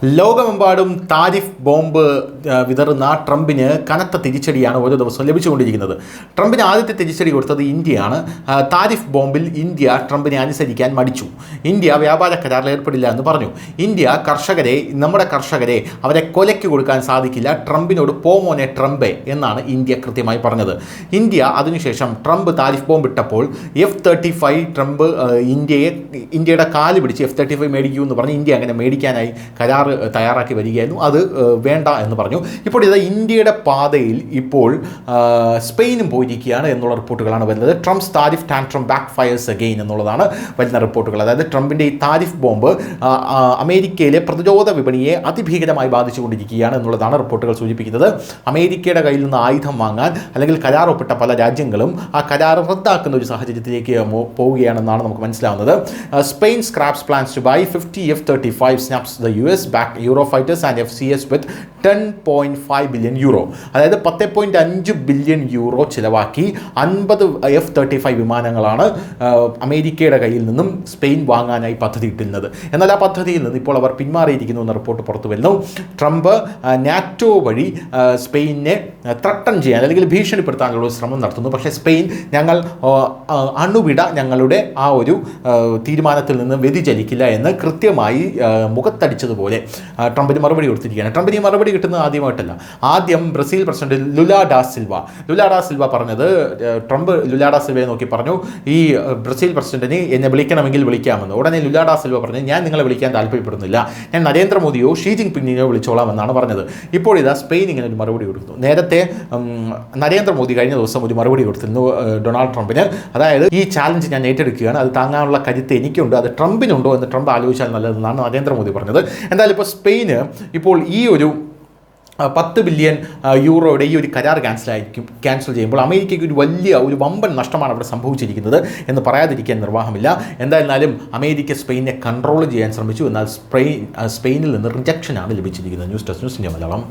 ലോകമെമ്പാടും tariff bomb വിതറുന്ന ട്രംപിന് കനത്ത തിരിച്ചടിയാണ് ഓരോ ദിവസവും ലഭിച്ചുകൊണ്ടിരിക്കുന്നത്. ട്രംപിന് ആദ്യത്തെ തിരിച്ചടി കൊടുത്തത് ഇന്ത്യയാണ്. താരിഫ് ബോംബിൽ ഇന്ത്യ ട്രംപിനെ അനുസരിക്കാൻ മടിച്ചു. ഇന്ത്യ വ്യാപാര കരാറിൽ ഏർപ്പെടില്ല എന്ന് പറഞ്ഞു. ഇന്ത്യ നമ്മുടെ കർഷകരെ അവരെ കൊലയ്ക്ക് കൊടുക്കാൻ സാധിക്കില്ല, ട്രംപിനോട് പോമോനെ ട്രംപെ എന്നാണ് ഇന്ത്യ കൃത്യമായി പറഞ്ഞത്. ഇന്ത്യ അതിനുശേഷം ട്രംപ് താരിഫ് ബോംബ് ഇട്ടപ്പോൾ F-35 ട്രംപ് ഇന്ത്യയുടെ കാല് പിടിച്ച് F-35 മേടിക്കൂ എന്ന് പറഞ്ഞ് ഇന്ത്യ അങ്ങനെ മേടിക്കാനായി കരാർ തയ്യാറാക്കി വരികയായിരുന്നു. അത് വേണ്ട എന്ന് പറഞ്ഞു. ഇപ്പോൾ ഇത് ഇന്ത്യയുടെ പാതയിൽ ഇപ്പോൾ സ്പെയിനും പോയിരിക്കുകയാണ് എന്നുള്ള റിപ്പോർട്ടുകളാണ് വരുന്നത്. Trump's tariff tantrum back fires again എന്നുള്ളതാണ് വരുന്ന റിപ്പോർട്ടുകൾ. അതായത് ട്രംപിൻ്റെ ഈ താരിഫ് ബോംബ് അമേരിക്കയിലെ പ്രതിരോധ വിപണിയെ അതിഭീകരമായി ബാധിച്ചുകൊണ്ടിരിക്കുകയാണ് എന്നുള്ളതാണ് റിപ്പോർട്ടുകൾ സൂചിപ്പിക്കുന്നത്. അമേരിക്കയുടെ കയ്യിൽ നിന്ന് ആയുധം വാങ്ങാൻ അല്ലെങ്കിൽ കരാർ ഒപ്പിട്ട പല രാജ്യങ്ങളും ആ കരാർ റദ്ദാക്കുന്ന ഒരു സാഹചര്യത്തിലേക്ക് പോവുകയാണെന്നാണ് നമുക്ക് മനസ്സിലാവുന്നത്. Spain scraps plans to buy 50 F-35 snaps the US back Eurofighters and FCS with 10.5 billion euro. അതായത് 10.5 ബില്യൺ യൂറോ ചിലവാക്കി 50 F-35 വിമാനങ്ങളാണ് അമേരിക്കയുടെ കയ്യിൽ നിന്നും സ്പെയിൻ വാങ്ങാനായി പദ്ധതി ഇട്ടിരുന്നത്. എന്നാൽ ആ പദ്ധതിയിൽ നിന്ന് ഇപ്പോൾ അവർ പിന്മാറിയിരിക്കുന്നു എന്ന റിപ്പോർട്ട് പുറത്തു വരുന്നു. ട്രംപ് നാറ്റോ വഴി സ്പെയിനെ ത്രട്ടൺ ചെയ്യാൻ അല്ലെങ്കിൽ ഭീഷണിപ്പെടുത്താനുള്ള ശ്രമം നടത്തുന്നു. പക്ഷേ സ്പെയിൻ ഞങ്ങൾ അണുവിട ഞങ്ങളുടെ ആ ഒരു തീരുമാനത്തിൽ നിന്ന് വ്യതിചലിക്കില്ല എന്ന് കൃത്യമായി മുഖത്തടിച്ചതുപോലെ ട്രംപിന് മറുപടി കൊടുത്തിരിക്കുകയാണ്. ട്രംപിന് മറുപടി കിട്ടുന്നത് ആദ്യമായിട്ടല്ല. ആദ്യം ബ്രസീൽ പ്രസിഡന്റ് ലുലാ ഡാ സിൽവ പറഞ്ഞത്, ട്രംപ് ലുലാ ഡാ സിൽവയെ നോക്കി പറഞ്ഞു, ഈ ബ്രസീൽ പ്രസിഡന്റിന് എന്നെ വിളിക്കണമെങ്കിൽ വിളിക്കാമെന്ന്. ഉടനെ ലുലാ ഡാ സിൽവ പറഞ്ഞു, ഞാൻ നിങ്ങളെ വിളിക്കാൻ താല്പര്യപ്പെടുന്നില്ല, ഞാൻ നരേന്ദ്രമോദിയോ ഷീ ജിൻപിങ്ങിനെയോ വിളിച്ചോളാം എന്നാണ് പറഞ്ഞത്. ഇപ്പോൾ ഇതാ സ്പെയിൻ ഇങ്ങനെ ഒരു മറുപടി കൊടുക്കുന്നു. നേരത്തെ നരേന്ദ്രമോദി കഴിഞ്ഞ ദിവസം ഒരു മറുപടി കൊടുത്തിരുന്നു ഡൊണാൾഡ് ട്രംപിന്. അതായത് ഈ ചാലഞ്ച് ഞാൻ ഏറ്റെടുക്കുകയാണ്, അത് താങ്ങാനുള്ള കരുത്ത് എനിക്കുണ്ട്, അത് ട്രംപിനുണ്ടോ എന്ന് ട്രംപ് ആലോചിച്ചാൽ നല്ലതെന്നാണ് നരേന്ദ്രമോദി പറഞ്ഞത്. എന്തായാലും ഇപ്പോൾ സ്പെയിന് ഇപ്പോൾ ഈ ഒരു 10 ബില്യൺ യൂറോയുടെ ഈ ഒരു കരാർ ക്യാൻസൽ ചെയ്യുമ്പോൾ അമേരിക്കയ്ക്ക് ഒരു വമ്പൻ നഷ്ടമാണ് അവിടെ സംഭവിച്ചിരിക്കുന്നത് എന്ന് പറയാതിരിക്കാൻ നിർവാഹമില്ല. എന്തായിരുന്നാലും അമേരിക്ക സ്പെയിനെ കൺട്രോൾ ചെയ്യാൻ ശ്രമിച്ചു. എന്നാൽ സ്പെയിനിൽ നിന്ന് റിജക്ഷനാണ് ലഭിച്ചിരിക്കുന്നത്. News desk news India Malayalam.